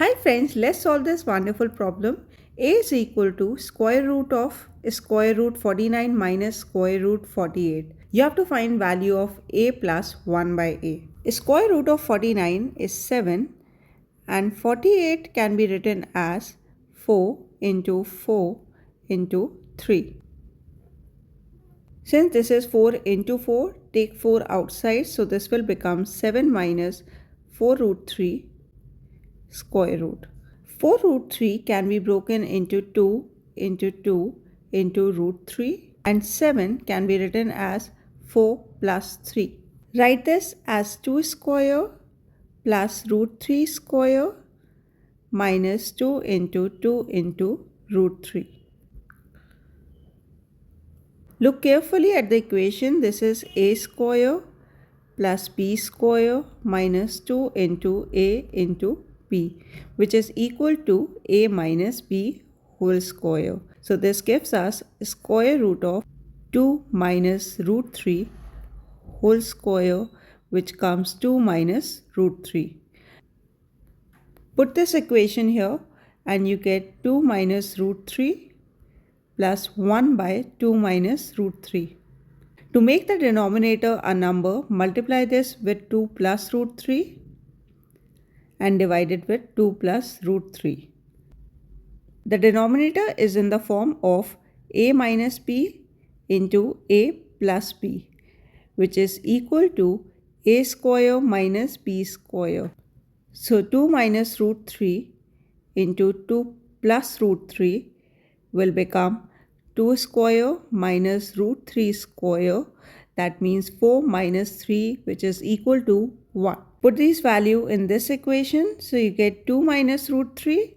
Hi friends, let's solve this wonderful problem. A is equal to square root of square root 49 minus square root 48. You have to find value of A plus 1 by A. Square root of 49 is 7 and 48 can be written as 4 into 4 into 3. Since this is 4 into 4, take 4 outside, so this will become 7 minus 4 root 3 square root. 4 root 3 can be broken into 2 into 2 into root 3 and 7 can be written as 4 plus 3. Write this as 2 square plus root 3 square minus 2 into root 3. Look carefully at the equation. This is a square plus b square minus 2 into a into b, which is equal to a minus b whole square. So this gives us square root of 2 minus root 3 whole square, which comes 2 minus root 3. Put this equation here and you get 2 minus root 3 plus 1 by 2 minus root 3. To make the denominator a number, multiply this with 2 plus root 3 and divide it with 2 plus root 3. The denominator is in the form of a minus b into a plus b, which is equal to a square minus b square. So 2 minus root 3 into 2 plus root 3 will become 2 square minus root 3 square. That means 4 minus 3, which is equal to 1. Put these value in this equation. So you get 2 minus root 3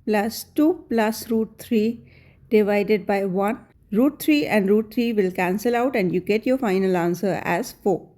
plus 2 plus root 3 divided by 1. Root 3 and root 3 will cancel out and you get your final answer as 4.